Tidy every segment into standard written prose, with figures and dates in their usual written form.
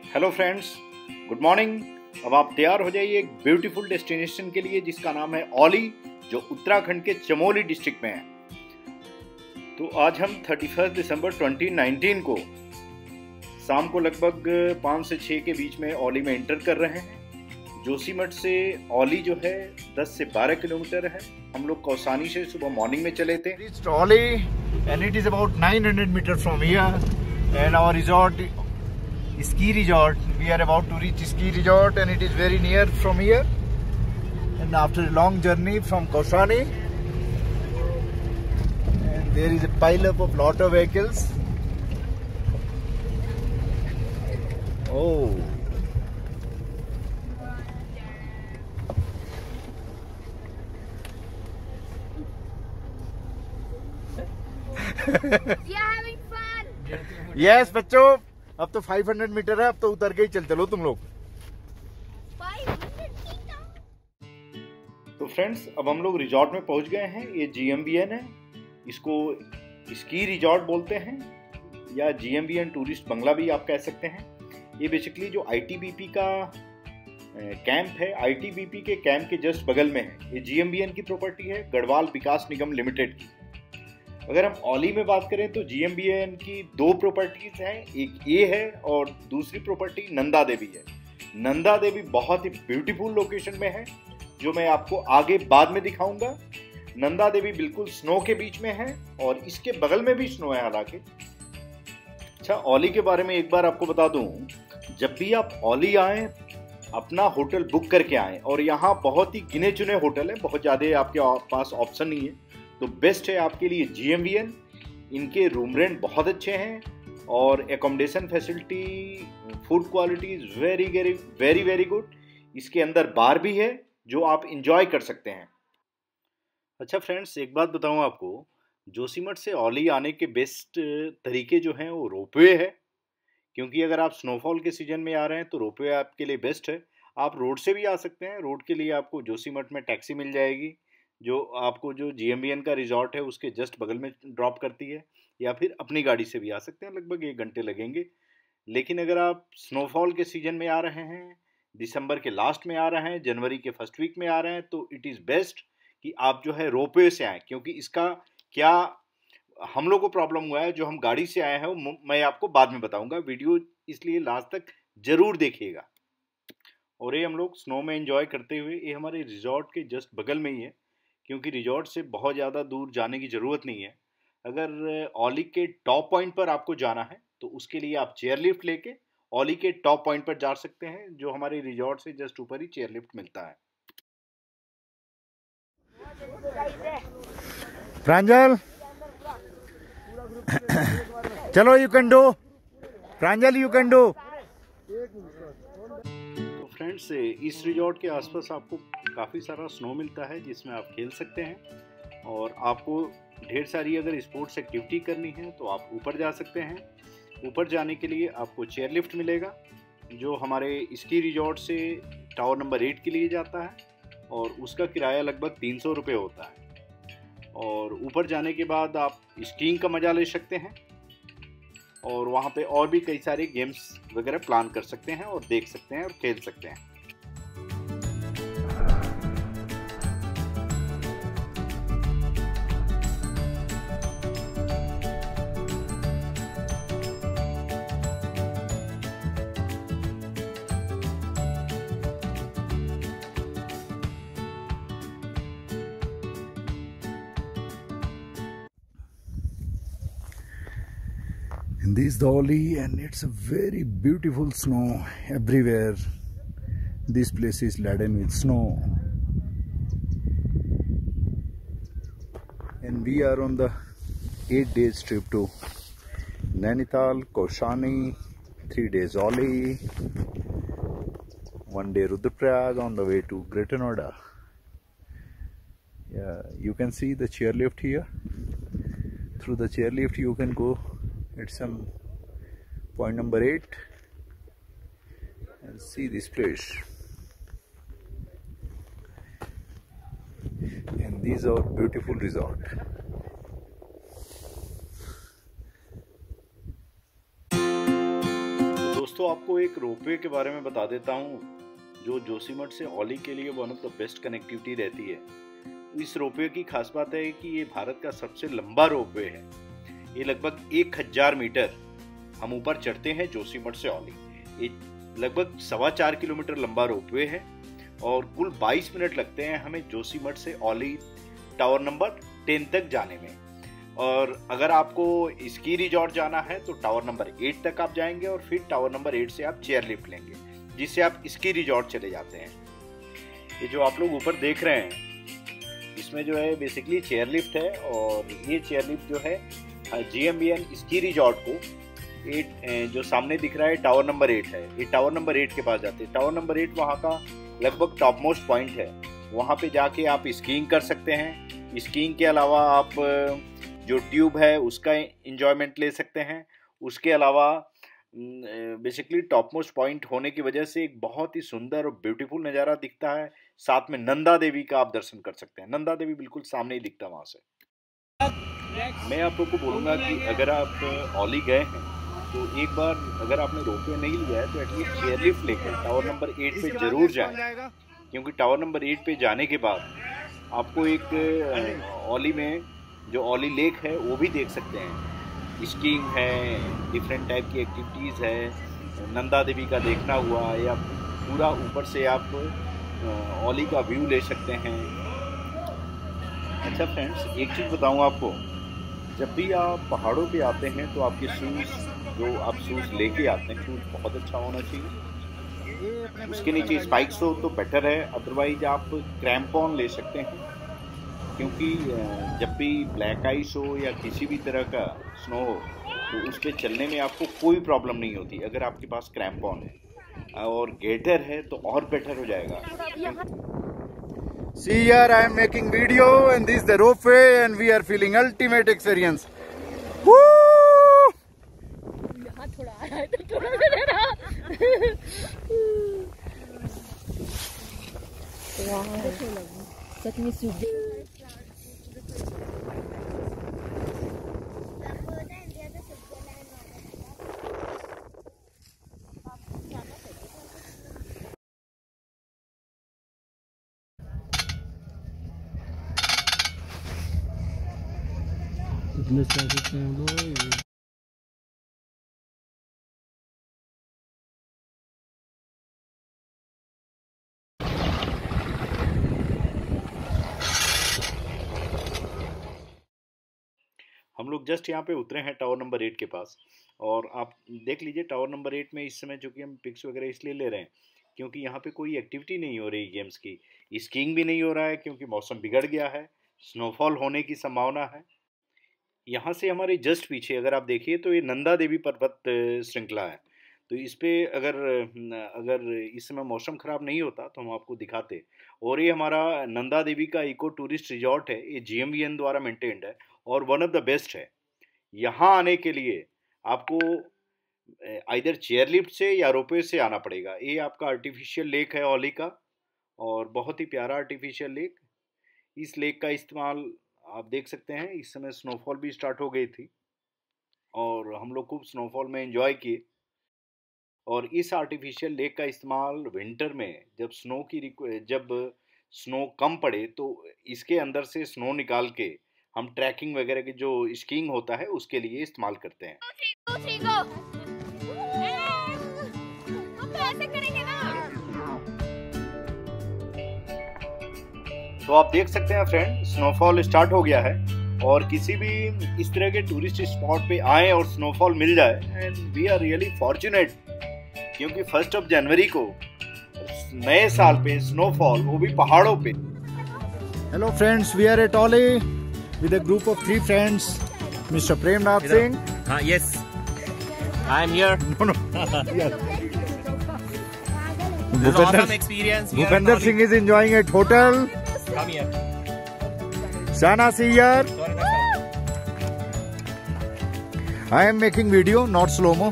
Hello friends, good morning. अब आप तैयार हो जाइए एक ब्यूटीफुल डेस्टिनेशन के लिए जिसका नाम है औली, जो उत्तराखंड के चमोली डिस्ट्रिक्ट में है। तो आज हम 31 दिसंबर 2019 को शाम को लगभग 5 से 6 के बीच में औली में एंटर कर रहे हैं। जोशीमठ से औली जो है 10 से 12 किलोमीटर है। हम लोग कौसानी से सुबह मॉर्निंग में चले थे। Auli and it is about 900 metre from here and our resort ski resort. We are about to reach ski resort and it is very near from here, and after a long journey from Kausani, and there is a pile up of lot of vehicles. Oh, Yeah, having fun. yes बच्चों, अब तो 500 metre है, अब तो उतर के ही चलो तुम लोग। 500 मीटर। तो फ्रेंड्स, अब हम लोग रिजॉर्ट में पहुंच गए हैं। ये GMBN है, इसको स्की रिजॉर्ट बोलते हैं या GMBN टूरिस्ट बंगला भी आप कह सकते हैं। ये बेसिकली जो ITBP का कैंप है, ITBP के कैंप के जस्ट बगल में है। ये GMBN की प्रॉपर्टी है, गढ़वाल विकास निगम लिमिटेड की। अगर हम औली में बात करें तो GMBN की 2 प्रॉपर्टीज हैं, एक ये है और दूसरी प्रॉपर्टी नंदा देवी है। नंदा देवी बहुत ही ब्यूटीफुल लोकेशन में है, जो मैं आपको आगे बाद में दिखाऊंगा। नंदा देवी बिल्कुल स्नो के बीच में है और इसके बगल में भी स्नो है हालांकि। अच्छा, औली के बारे में एक बार आपको बता दूं, जब भी आप औली आए अपना होटल बुक करके आए, और यहाँ बहुत ही गिने चुने होटल है, बहुत ज़्यादा आपके पास ऑप्शन नहीं है, तो बेस्ट है आपके लिए GMBN। इनके रूम रेंट बहुत अच्छे हैं और accommodation facility, food quality is very very very very good. इसके अंदर बार भी है जो आप इंजॉय कर सकते हैं। अच्छा फ्रेंड्स, एक बात बताऊं आपको, जोशीमठ से औली आने के बेस्ट तरीके जो हैं वो रोपवे है, क्योंकि अगर आप स्नोफॉल के सीजन में आ रहे हैं तो रोपवे आपके लिए बेस्ट है। आप रोड से भी आ सकते हैं। रोड के लिए आपको जोशीमठ में टैक्सी मिल जाएगी जो आपको जो GMBN का रिजॉर्ट है उसके जस्ट बगल में ड्रॉप करती है, या फिर अपनी गाड़ी से भी आ सकते हैं, लगभग 1 घंटे लगेंगे। लेकिन अगर आप स्नोफॉल के सीजन में आ रहे हैं, दिसंबर के लास्ट में आ रहे हैं, जनवरी के फर्स्ट वीक में आ रहे हैं, तो इट इज़ बेस्ट कि आप जो है रोपवे से आएँ, क्योंकि इसका क्या हम लोग को प्रॉब्लम हुआ है, जो हम गाड़ी से आए हैं वो मैं आपको बाद में बताऊंगा। वीडियो इसलिए लास्ट तक जरूर देखिएगा। और ये हम लोग स्नो में एंजॉय करते हुए, ये हमारे रिजॉर्ट के जस्ट बगल में ही है, क्योंकि रिजॉर्ट से बहुत ज़्यादा दूर जाने की ज़रूरत नहीं है। अगर औली के टॉप पॉइंट पर आपको जाना है तो उसके लिए आप चेयर लिफ्ट लेके औली के टॉप पॉइंट पर जा सकते हैं, जो हमारे रिजॉर्ट से जस्ट ऊपर ही चेयर लिफ्ट मिलता है। प्रांजल चलो, you can do. Pranjal you can do. तो फ्रेंड्स, इस रिजॉर्ट के आसपास आपको काफ़ी सारा स्नो मिलता है जिसमें आप खेल सकते हैं, और आपको ढेर सारी अगर स्पोर्ट्स एक्टिविटी करनी है तो आप ऊपर जा सकते हैं। ऊपर जाने के लिए आपको चेयर लिफ्ट मिलेगा, जो हमारे स्की रिजॉर्ट से टावर नंबर 8 के लिए जाता है, और उसका किराया लगभग 300 रुपये होता है। और ऊपर जाने के बाद आप स्कीइंग का मज़ा ले सकते हैं, और वहाँ पे और भी कई सारे गेम्स वगैरह प्लान कर सकते हैं और देख सकते हैं और खेल सकते हैं। And this is the Oli, and it's a very beautiful snow everywhere. This place is laden with snow, and we are on the 8 days trip to Nainital, Kausani, 3 days Oli, 1 day Rudraprayag on the way to Greater Noida. Yeah, you can see the chairlift here. Through the chairlift you can go at some point number 8 and see this place. And these are beautiful resort. दोस्तों आपको एक ropeway के बारे में बता देता हूँ जो जोशीमठ से औली के लिए one of the best connectivity रहती है। इस रोपवे की खास बात है कि ये भारत का सबसे लंबा रोपवे है। ये लगभग 1000 मीटर हम ऊपर चढ़ते हैं जोशीमठ से औली। ये लगभग 4.25 किलोमीटर लंबा रोपवे है और कुल 22 मिनट लगते हैं हमें जोशीमठ से औली टावर नंबर 10 तक जाने में। और अगर आपको स्की रिजॉर्ट जाना है तो टावर नंबर 8 तक आप जाएंगे और फिर टावर नंबर 8 से आप चेयर लिफ्ट लेंगे जिससे आप स्की रिजॉर्ट चले जाते हैं। ये जो आप लोग ऊपर देख रहे हैं इसमें जो है बेसिकली चेयर लिफ्ट है और ये चेयर लिफ्ट जो है GMBN स्की रिजॉर्ट को 8 जो सामने दिख रहा है टावर नंबर 8 है, ये टावर नंबर 8 के पास जाते हैं। टावर नंबर 8 वहाँ का लगभग टॉप मोस्ट पॉइंट है। वहाँ पे जाके आप स्कीइंग कर सकते हैं। स्कीइंग के अलावा आप जो ट्यूब है उसका एंजॉयमेंट ले सकते हैं। उसके अलावा बेसिकली टॉप मोस्ट पॉइंट होने की वजह से एक बहुत ही सुंदर और ब्यूटीफुल नज़ारा दिखता है। साथ में नंदा देवी का आप दर्शन कर सकते हैं। नंदा देवी बिल्कुल सामने ही दिखता है वहाँ से। मैं आप लोग को बोलूँगा कि अगर आप औली गए हैं तो एक बार अगर आपने रोपवे नहीं लिया है तो एटलीस्ट चेयर लिफ्ट लेकर टावर नंबर 8 पे जरूर जाएं, क्योंकि टावर नंबर 8 पे जाने के बाद आपको एक औली में जो औली लेक है वो भी देख सकते हैं। स्कीइंग है, डिफरेंट टाइप की एक्टिविटीज़ है, नंदा देवी का देखना हुआ या पूरा ऊपर से आप औली का व्यू ले सकते हैं। अच्छा फ्रेंड्स, एक चीज़ बताऊँ आपको, जब भी आप पहाड़ों पे आते हैं तो आपके शूज़ जो आप शूज़ लेके आते हैं शूज़ बहुत अच्छा होना चाहिए। उसके नीचे स्पाइक्स हो तो बेटर है, अदरवाइज आप क्रैम्पॉन ले सकते हैं, क्योंकि जब भी ब्लैक आइस हो या किसी भी तरह का स्नो हो तो उस पर चलने में आपको कोई प्रॉब्लम नहीं होती अगर आपके पास क्रैम्पॉन है। और गेटर है तो और बेटर हो जाएगा। See here, I am making video and this is the ropeway and we are feeling ultimate experience. Woo! यहाँ थोड़ा आ रहा है तो थोड़ा सा दे रहा। सच में सूख गया। इतने सकते हैं लोग। हम लोग जस्ट यहाँ पे उतरे हैं टावर नंबर 8 के पास और आप देख लीजिए टावर नंबर 8 में इस समय जो कि हम पिक्स वगैरह इसलिए ले रहे हैं क्योंकि यहाँ पे कोई एक्टिविटी नहीं हो रही गेम्स की। स्कीइंग भी नहीं हो रहा है क्योंकि मौसम बिगड़ गया है, स्नोफॉल होने की संभावना है। यहाँ से हमारे जस्ट पीछे अगर आप देखिए तो ये नंदा देवी पर्वत श्रृंखला है। तो इस पे अगर इस समय मौसम ख़राब नहीं होता तो हम आपको दिखाते। और ये हमारा नंदा देवी का इको टूरिस्ट रिजॉर्ट है, ये GMBN द्वारा मेंटेन्ड है और वन ऑफ द बेस्ट है। यहाँ आने के लिए आपको आइदर चेयर लिफ्ट से या रोपवे से आना पड़ेगा। ये आपका आर्टिफिशियल लेक है औली का और बहुत ही प्यारा आर्टिफिशियल लेक। इस लेक का इस्तेमाल आप देख सकते हैं, इस समय स्नोफॉल भी स्टार्ट हो गई थी और हम लोग खूब स्नोफॉल में एंजॉय किए। और इस आर्टिफिशियल लेक का इस्तेमाल विंटर में जब स्नो कम पड़े तो इसके अंदर से स्नो निकाल के हम ट्रैकिंग वगैरह की जो स्कीइंग होता है उसके लिए इस्तेमाल करते हैं। तो आप देख सकते हैं फ्रेंड, स्नोफॉल स्टार्ट हो गया है और किसी भी इस तरह के टूरिस्ट स्पॉट पे आए और स्नोफॉल मिल जाए and we are really fortunate, क्योंकि 1 जनवरी को नए साल पे स्नोफॉल, वो भी पहाड़ों पे। Hello friends, we are at Oli with a group of 3 friends. Mr. Premnath Singh. Yes, I am here. No. Yes. This is awesome experience. Bhupender Singh is enjoying at hotel. Come here. Shana here. I am making video, not slow-mo.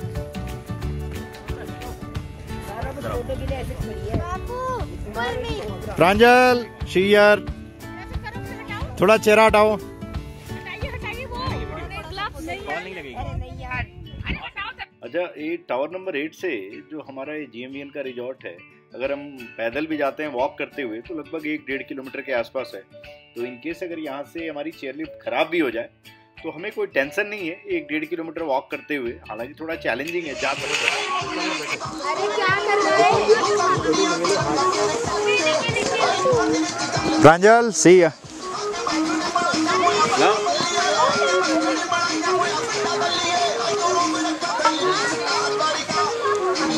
Pranjal, share, थोड़ा चेहरा हटाओ। अच्छा, ये tower number 8 से जो हमारा ये GMVN का रिजॉर्ट है, अगर हम पैदल भी जाते हैं वॉक करते हुए तो लगभग 1-1.5 किलोमीटर के आसपास है। तो इन केस अगर यहाँ से हमारी चेयरलिफ्ट खराब भी हो जाए तो हमें कोई टेंशन नहीं है 1-1.5 किलोमीटर वॉक करते हुए। हालांकि थोड़ा चैलेंजिंग है, जा प्रांजल, सी या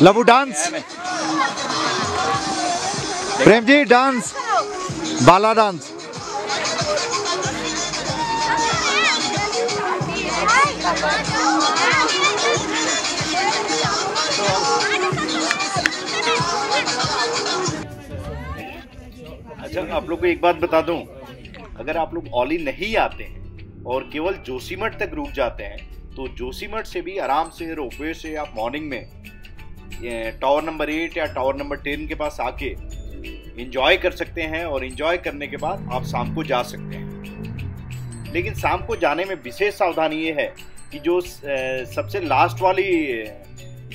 लबू डांस, प्रेम जी डांस, बाला डांस। अच्छा, आप लोग को एक बात बता दूं, अगर आप लोग औली नहीं आते हैं और केवल जोशीमठ तक रुक जाते हैं तो जोशीमठ से भी आराम से रोपवे से आप मॉर्निंग में टावर नंबर 8 या टावर नंबर 10 के पास आके एंजॉय कर सकते हैं और एंजॉय करने के बाद आप शाम को जा सकते हैं। लेकिन शाम को जाने में विशेष सावधानी ये है कि जो सबसे लास्ट वाली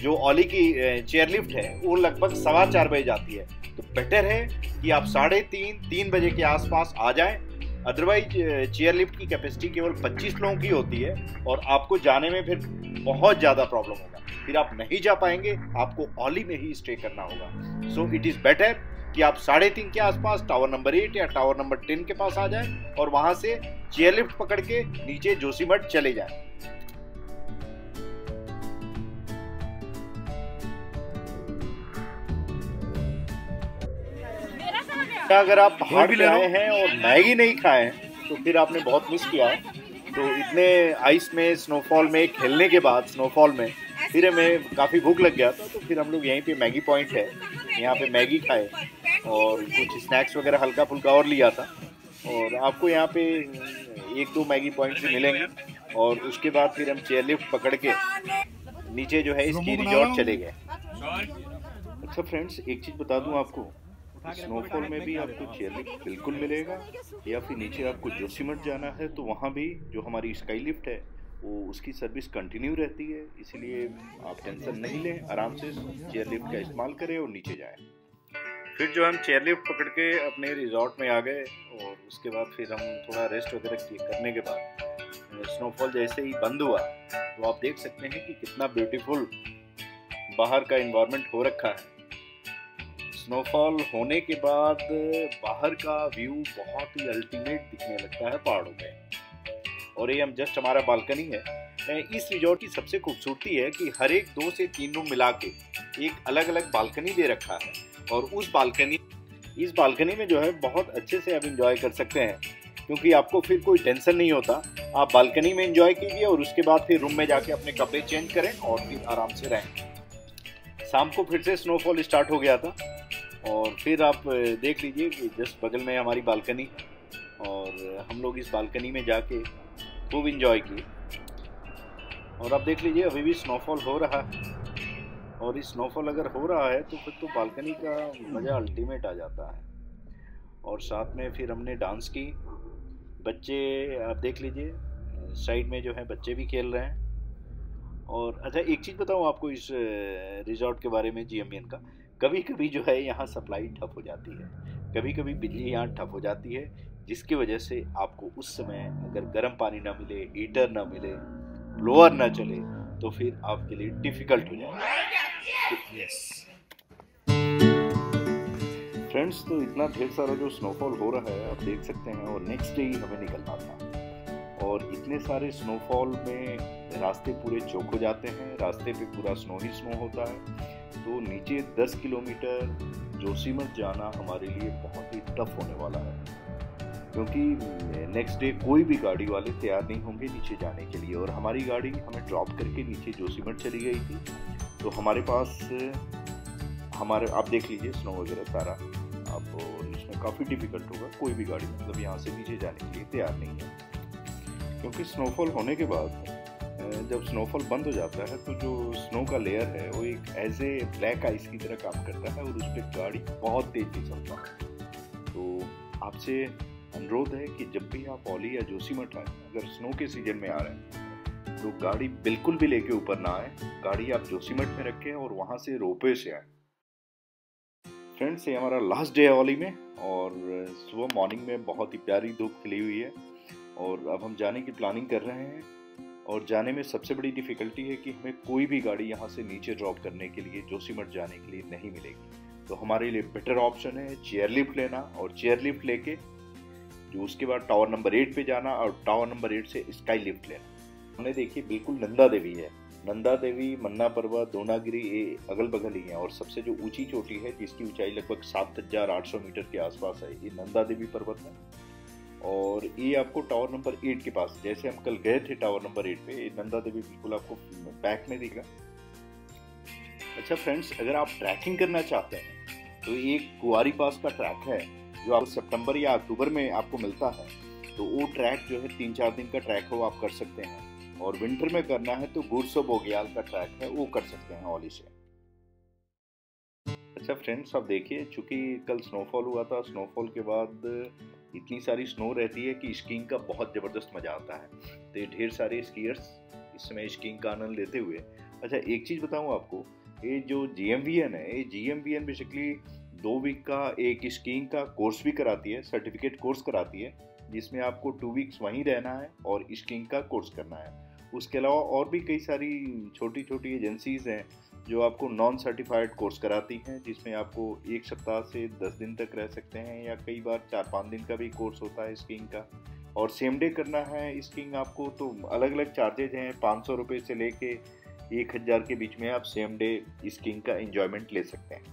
जो औली की चेयरलिफ्ट है वो लगभग 4:15 बजे जाती है। तो बेटर है कि आप 3:30 बजे के आसपास आ जाएं। अदरवाइज चेयरलिफ्ट की कैपेसिटी केवल 25 लोगों की होती है और आपको जाने में फिर बहुत ज़्यादा प्रॉब्लम होगा, फिर आप नहीं जा पाएंगे, आपको औली में ही स्टे करना होगा। सो इट इज़ बेटर कि आप 3:30 के आसपास टावर नंबर 8 या टावर नंबर 10 के पास आ जाएं और वहां से चेयरलिफ्ट पकड़ के नीचे जोशीमठ चले जाएं। अगर आप पहाड़ पे आए हैं और मैगी नहीं खाए तो फिर आपने बहुत मिस किया है। तो इतने आइस में, स्नोफॉल में खेलने के बाद, स्नोफॉल में फिर हमें काफ़ी भूख लग गया था। तो फिर हम लोग यहीं पे मैगी पॉइंट है, यहाँ पे मैगी खाए और कुछ स्नैक्स वगैरह हल्का फुल्का और लिया था। और आपको यहाँ पे 1-2 मैगी पॉइंट से मिलेंगे और उसके बाद फिर हम चेयरलिफ्ट पकड़ के नीचे जो है स्की रिजॉर्ट चले गए। अच्छा फ्रेंड्स, एक चीज़ बता दूँ आपको, स्नोफॉल में भी आपको चेयरलिफ्ट बिल्कुल मिलेगा, या फिर नीचे आपको जोशीमठ जाना है तो वहाँ भी जो हमारी स्काई लिफ्ट है वो उसकी सर्विस कंटिन्यू रहती है। इसलिए आप टेंशन नहीं लें, आराम से चेयरलिफ्ट का इस्तेमाल करें और नीचे जाएं। फिर जो हम चेयरलिफ्ट पकड़ के अपने रिजॉर्ट में आ गए और उसके बाद फिर हम थोड़ा रेस्ट वगैरह करने के बाद स्नोफॉल जैसे ही बंद हुआ तो आप देख सकते हैं कि कितना ब्यूटीफुल बाहर का इन्वायरमेंट हो रखा है। स्नोफॉल होने के बाद बाहर का व्यू बहुत ही अल्टीमेट दिखने लगता है पहाड़ों में। और ये हम जस्ट हमारा बालकनी है। इस रिजॉर्ट की सबसे खूबसूरती है कि हर एक 2 से 3 रूम मिला के एक अलग अलग बालकनी दे रखा है और इस बालकनी में जो है बहुत अच्छे से आप इंजॉय कर सकते हैं, क्योंकि आपको फिर कोई टेंशन नहीं होता। आप बालकनी में इंजॉय कीजिए और उसके बाद फिर रूम में जाके अपने कपड़े चेंज करें और फिर आराम से रहें। शाम को फिर से स्नोफॉल स्टार्ट हो गया था और फिर आप देख लीजिए कि जस्ट बगल में हमारी बालकनी और हम लोग इस बालकनी में जाके खूब इंजॉय किए। और आप देख लीजिए अभी भी स्नोफॉल हो रहा है और इस स्नोफॉल अगर हो रहा है तो फिर तो बालकनी का मज़ा अल्टीमेट आ जाता है। और साथ में फिर हमने डांस की, बच्चे आप देख लीजिए साइड में जो है बच्चे भी खेल रहे हैं। और अच्छा, एक चीज़ बताऊँ आपको इस रिजॉर्ट के बारे में, GMVN का, कभी कभी जो है यहाँ सप्लाई ठप हो जाती है, कभी कभी बिजली यहाँ ठप हो जाती है, जिसकी वजह से आपको उस समय अगर गर्म पानी ना मिले, हीटर ना मिले, ब्लोअर ना चले तो फिर आपके लिए डिफ़िकल्ट हो जाएगा। यस फ्रेंड्स, तो इतना ढेर सारा जो स्नोफॉल हो रहा है आप देख सकते हैं और नेक्स्ट डे ही हमें निकलना था और इतने सारे स्नोफॉल में रास्ते पूरे चौक हो जाते हैं, रास्ते पे पूरा स्नो ही स्नो होता है। तो नीचे 10 किलोमीटर जोशीमठ जाना हमारे लिए बहुत ही टफ होने वाला है, क्योंकि नेक्स्ट डे कोई भी गाड़ी वाले तैयार नहीं होंगे नीचे जाने के लिए। और हमारी गाड़ी हमें ड्रॉप करके नीचे जोशीमठ चली गई थी। तो हमारे पास आप देख लीजिए स्नो वगैरह सारा, अब इसमें काफ़ी डिफ़िकल्ट होगा, कोई भी गाड़ी मतलब यहाँ से नीचे जाने के लिए तैयार नहीं है। क्योंकि स्नोफॉल होने के बाद जब स्नोफॉल बंद हो जाता है तो जो स्नो का लेयर है वो एक एज ए ब्लैक आइस की तरह काम करता है और उस पर गाड़ी बहुत तेज नहीं चलता है। तो आपसे अनुरोध है कि जब भी आप औली या जोशीमठ आए, अगर स्नो के सीजन में आ रहे हैं तो गाड़ी बिल्कुल भी लेके ऊपर ना आए, गाड़ी आप जोशीमठ में रखें और वहाँ से रोपवे से आए। फ्रेंड्स, ये हमारा लास्ट डे है ओली में और सुबह मॉर्निंग में बहुत ही प्यारी धूप खिली हुई है और अब हम जाने की प्लानिंग कर रहे हैं। और जाने में सबसे बड़ी डिफ़िकल्टी है कि हमें कोई भी गाड़ी यहाँ से नीचे ड्रॉप करने के लिए जोशीमठ जाने के लिए नहीं मिलेगी। तो हमारे लिए बेटर ऑप्शन है चेयर लिफ्ट लेना और चेयर लिफ्ट लेके जो उसके बाद टावर नंबर 8 पे जाना और टावर नंबर 8 से स्काई लिफ्ट लेना। हमने देखिए बिल्कुल नंदा देवी है, नंदा देवी, मन्ना पर्वत, दोनागिरी ये अगल बगल ही हैं और सबसे जो ऊंची चोटी है जिसकी ऊंचाई लगभग 7,800 मीटर के आसपास है, ये नंदा देवी पर्वत है। और ये आपको टावर नंबर 8 के पास, जैसे हम कल गए थे टावर नंबर 8 पे, ये नंदा देवी बिल्कुल आपको बैक में दिखेगा। अच्छा फ्रेंड्स, अगर आप ट्रैकिंग करना चाहते हैं तो एक कुआरी पास का ट्रैक है जो आपको सितंबर या अक्टूबर में आपको मिलता है। तो वो ट्रैक जो है 3-4 दिन का ट्रैक है, वो आप कर सकते हैं। और विंटर में करना है तो गुरसो बोग्याल का ट्रैक है, वो कर सकते हैं ओली से। अच्छा फ्रेंड्स, आप देखिए चूंकि कल स्नोफॉल हुआ था, स्नोफॉल के बाद इतनी सारी स्नो रहती है कि स्कीइंग का बहुत ज़बरदस्त मज़ा आता है। तो ये ढेर सारे स्कीयर्स इस समय स्कीइंग का आनंद लेते हुए। अच्छा एक चीज़ बताऊँ आपको, ये जो GMVN है, ये GMVN बेसिकली 2 वीक का एक स्कीइंग का कोर्स भी कराती है, सर्टिफिकेट कोर्स कराती है, जिसमें आपको 2 वीक्स वहीं रहना है और स्कीइंग का कोर्स करना है। उसके अलावा और भी कई सारी छोटी छोटी एजेंसीज़ हैं जो आपको नॉन सर्टिफाइड कोर्स कराती हैं, जिसमें आपको 1 सप्ताह से 10 दिन तक रह सकते हैं या कई बार 4-5 दिन का भी कोर्स होता है स्कीइंग का। और सेम डे करना है स्कीइंग आपको तो अलग अलग चार्जेज हैं, 500 रुपये से लेके 1000 के बीच में आप सेम डे स्कीइंग का एंजॉयमेंट ले सकते हैं।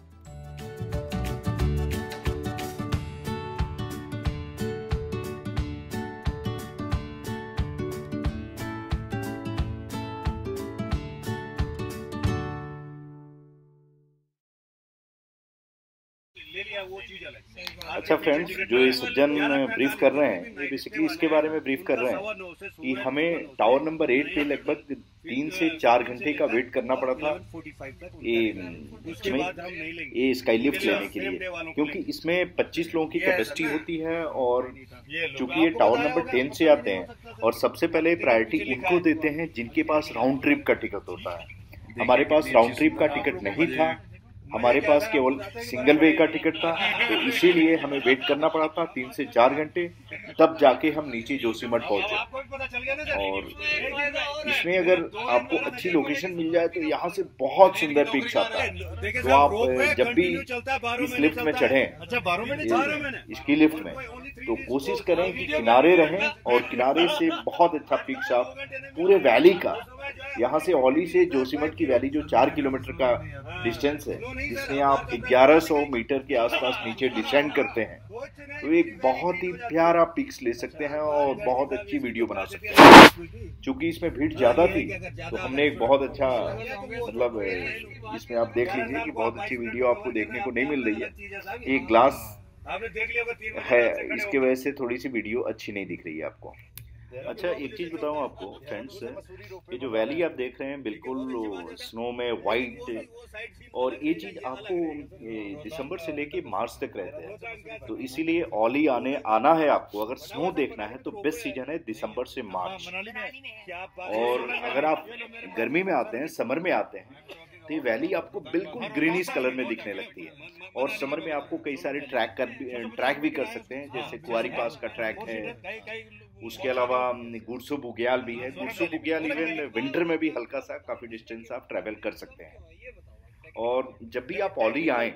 अच्छा फ्रेंड्स, जो ये सज्जन ब्रीफ कर रहे हैं, ये बेसिकली इसके बारे में ब्रीफ कर रहे हैं कि हमें टावर नंबर 8 पे लगभग 3 से 4 घंटे का वेट करना पड़ा था ये स्काई लिफ्ट लेने के लिए, क्योंकि इसमें 25 लोगों की कैपेसिटी होती है। और चूंकि ये टावर नंबर 10 से आते हैं और सबसे पहले प्रायोरिटी उनको देते हैं जिनके पास राउंड ट्रिप का टिकट होता है। हमारे पास राउंड ट्रिप का टिकट नहीं था, हमारे पास केवल सिंगल वे का टिकट था, तो इसीलिए हमें वेट करना पड़ा था 3 से 4 घंटे, तब जाके हम नीचे जोशीमठ पहुंचे। और इसमें अगर आपको अच्छी लोकेशन मिल जाए तो यहाँ से बहुत सुंदर पिक्स आता है। तो आप जब भी इस लिफ्ट में चढ़ें, इसकी लिफ्ट में, तो कोशिश करें कि किनारे रहें और किनारे से बहुत अच्छा पिक्स आप पूरे वैली का, यहाँ से ओली से जोशीमठ की वैली जो 4 किलोमीटर का डिस्टेंस है, जिसमें आप 1100 मीटर के आसपास नीचे डिसेंड करते हैं, तो एक बहुत ही प्यारा पिक्स ले सकते हैं और बहुत अच्छी वीडियो बना सकते हैं। चूंकि इसमें भीड़ ज़्यादा थी तो हमने एक बहुत अच्छा, मतलब इसमें आप देख लीजिए कि बहुत अच्छी वीडियो आपको देखने को नहीं मिल रही है। एक ग्लास है, इसके वजह से थोड़ी सी वीडियो अच्छी नहीं दिख रही है आपको। अच्छा एक चीज़ बताऊँ आपको फ्रेंड्स, ये जो वैली आप देख रहे हैं बिल्कुल स्नो में वाइट, और ये चीज़ आपको दिसंबर से लेके मार्च तक रहते हैं। तो इसीलिए ओली आना है आपको, अगर स्नो देखना है तो बेस्ट सीजन है दिसंबर से मार्च। और अगर आप गर्मी में आते हैं, समर में आते हैं, तो ये वैली आपको बिल्कुल ग्रीनिश कलर में दिखने लगती है। और समर में आपको कई सारे ट्रैक भी कर सकते हैं, जैसे कुआरी पास का ट्रैक है, उसके अलावा गुरसो बुग्याल भी है। गुरसो बुग्याल इवन विंटर में भी हल्का सा काफ़ी डिस्टेंस आप ट्रैवल कर सकते हैं। और जब भी आप ओली आएँ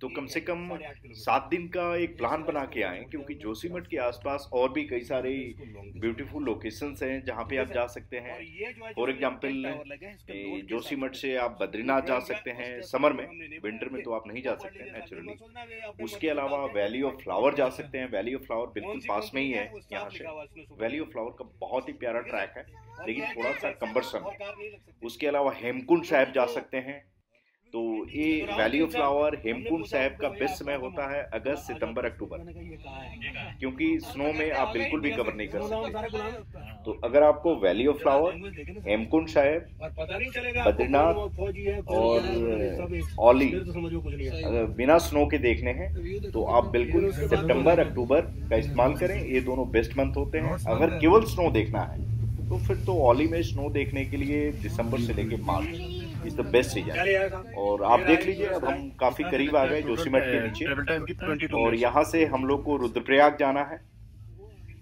तो कम से कम 7 दिन का एक प्लान बना के आएँ, क्योंकि जोशीमठ के आसपास और भी कई सारे ब्यूटीफुल लोकेशंस हैं जहाँ पे आप जा सकते हैं। फॉर एग्जांपल जोशीमठ से आप बद्रीनाथ जा सकते हैं समर में, विंटर में तो आप नहीं जा सकते नेचुरली। उसके अलावा वैली ऑफ फ्लावर जा सकते हैं, वैली ऑफ फ्लावर बिल्कुल पास में ही है यहाँ से। वैली ऑफ फ्लावर का बहुत ही प्यारा ट्रैक है, लेकिन थोड़ा सा कम्बरसम है। उसके अलावा हेमकुंड साहिब जा सकते हैं। तो ये valley of flower, Hemkund Sahib का बेस्ट समय होता है अगस्त, सितंबर, अक्टूबर, क्योंकि स्नो में आप बिल्कुल भी कवर नहीं कर सकते। तो अगर आपको valley of flower, Hemkund Sahib, Badrinath और ओली बिना स्नो के देखने हैं तो आप बिल्कुल सितंबर, अक्टूबर का इस्तेमाल करें। ये दोनों बेस्ट मंथ होते हैं। अगर केवल स्नो देखना है तो फिर तो औली में स्नो देखने के लिए दिसंबर से लेके मार्च इज द बेस्ट सीजन। और आप देख लीजिए, अब हम काफी करीब आ गए जोशीमठ के नीचे, और यहाँ से हम लोग को रुद्रप्रयाग जाना है।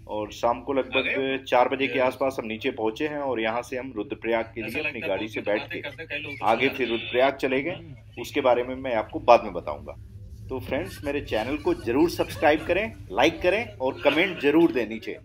और शाम को लगभग 4 बजे के आसपास हम नीचे पहुंचे हैं, और यहाँ से हम रुद्रप्रयाग के लिए अपनी गाड़ी से बैठ के आगे फिर रुद्रप्रयाग चले गए। उसके बारे में मैं आपको बाद में बताऊंगा। तो फ्रेंड्स, मेरे चैनल को जरूर सब्सक्राइब करें, लाइक करें और कमेंट जरूर दें नीचे।